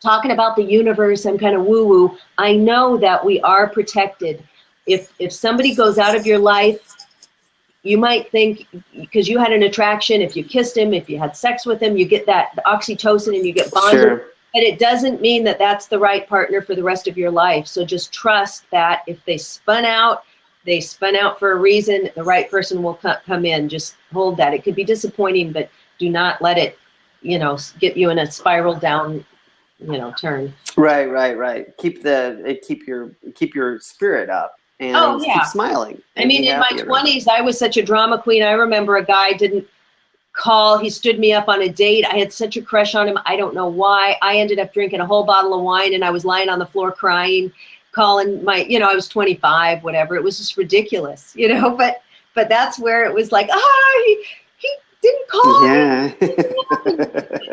talking about the universe, I'm kind of woo-woo. I know that we are protected. If somebody goes out of your life, you might think, because you had an attraction, if you kissed him, if you had sex with him, you get that oxytocin and you get bonded. Sure. But it doesn't mean that that's the right partner for the rest of your life. So just trust that if they spun out for a reason. The right person will come in. Just hold that. It could be disappointing, but do not let it, get you in a spiral down, turn. Right. Keep your spirit up. And keep smiling. I mean, in my 20s, I was such a drama queen. I remember a guy didn't call. He stood me up on a date. I had such a crush on him. I don't know why. I ended up drinking a whole bottle of wine, and I was lying on the floor crying, calling my, I was 25, whatever. It was just ridiculous, but that's where it was like, he didn't call me.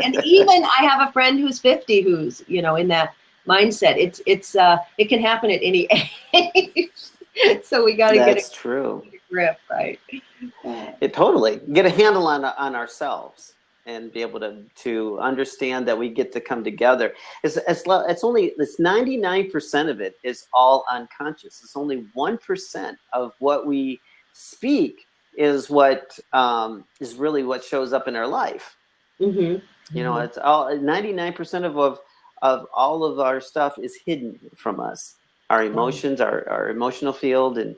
And even I have a friend who's 50 who's, in that mindset. It can happen at any age. So we got to get a grip, right? It totally get a handle on ourselves and be able to understand that we get to come together. It's 99% of it is all unconscious. It's only 1% of what we speak is what is really what shows up in our life. It's all 99% of all of our stuff is hidden from us. Our emotions, our emotional field, and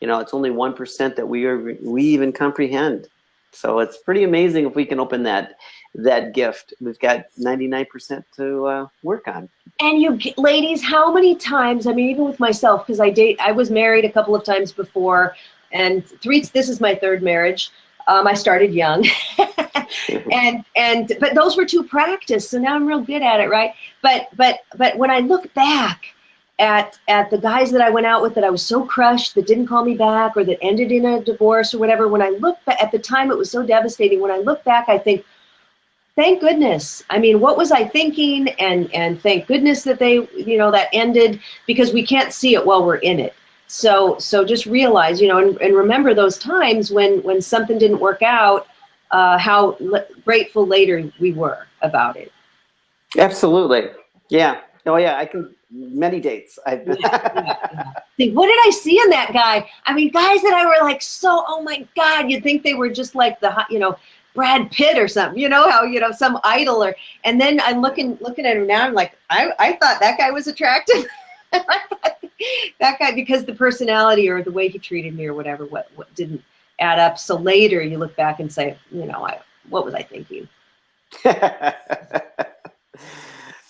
it's only 1% that we even comprehend. So it's pretty amazing if we can open that gift. We've got 99% to work on. And you ladies, how many times? I mean, even with myself, because I was married a couple of times before, and this is my 3rd marriage. I started young, but those were 2 practice. So now I'm real good at it, right? But when I look back at the guys that I went out with that I was so crushed, that didn't call me back, or that ended in a divorce or whatever, when I look back, at the time it was so devastating. When I look back, I think, thank goodness. I mean, what was I thinking? And thank goodness that they, that ended, because we can't see it while we're in it. So just realize, and remember those times when something didn't work out, how grateful later we were about it. Absolutely. Yeah. Oh yeah. I can. Many dates I've been. What did I see in that guy? I mean, guys that I were like, oh my God, you'd think they were just like the, Brad Pitt or something, how, some idol, and then I'm looking at him now, I'm like, I thought that guy was attractive. That guy, because the personality or the way he treated me or whatever, what didn't add up. So later you look back and say, what was I thinking?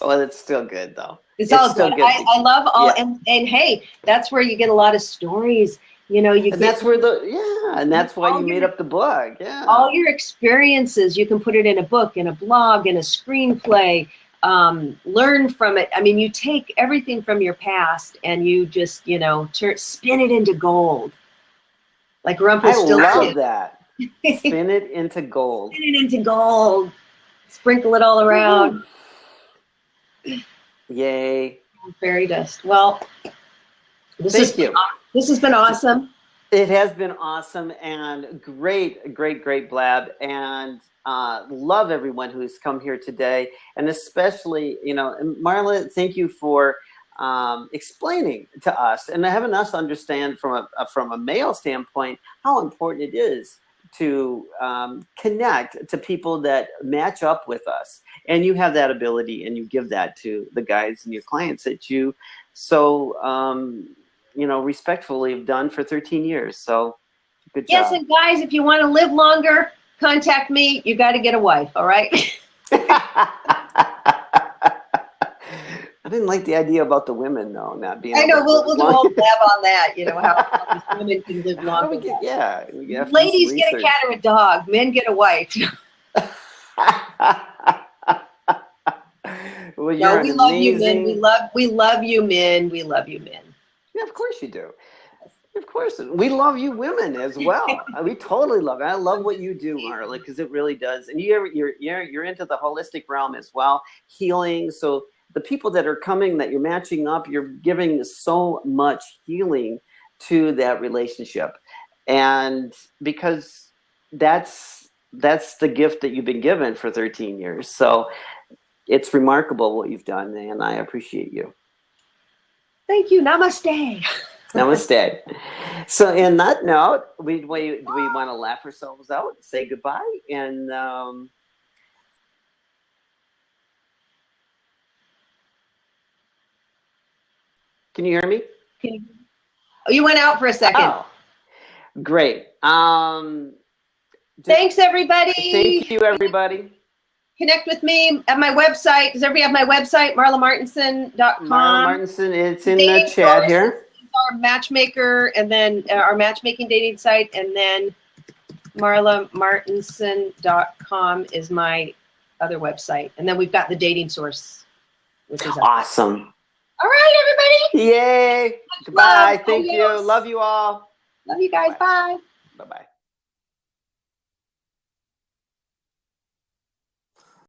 Well, it's still good though. It's all good. I love all, and hey, that's where you get a lot of stories. That's where and that's why you made up the book. Yeah. All your experiences, you can put it in a book, in a blog, in a screenplay. Learn from it. I mean, you take everything from your past and you just, spin it into gold. Like Rumpelstiltskin. I love that. Spin it into gold. Spin it into gold. Sprinkle it all around. Yay. Fairy dust. Well, this has been awesome. It has been awesome and great blab, and love everyone who's come here today, and especially, Marla, thank you for explaining to us and having us understand from a male standpoint how important it is to connect to people that match up with us. And you have that ability, and you give that to the guys and your clients that you so respectfully have done for 13 years. So good job. Yes, and guys, if you want to live longer, contact me. You got to get a wife, all right? I didn't like the idea about the women, though, not being. I know, we'll do a whole lab on that, how women can live longer. Ladies get a cat or a dog. Men get a wife. Well, No, you're we an love you, men. amazing. We love you, men. We love you, men. Yeah, of course you do. Of course, we love you women as well. We totally love it. I love what you do, Marla, because it really does. And you're into the holistic realm as well, healing. So the people that are coming, that you're matching up, you're giving so much healing to that relationship, and because that's the gift that you've been given for 13 years. So it's remarkable what you've done, and I appreciate you. Thank you. Namaste. Namaste. So, in that note, do we want to laugh ourselves out, say goodbye, and can you hear me? Oh, you went out for a second. Oh, great. Thanks, everybody. Thank you, everybody. Connect with me at my website. Does everybody have my website? MarlaMartenson.com. Marla Martenson, it's in the chat here. Our matchmaker, and then our matchmaking dating site, and then MarlaMartenson.com is my other website. And then we've got the dating source, which is awesome. All right, everybody. Yay. Goodbye. Thank you. Love you all. Love you guys. Bye. Bye-bye.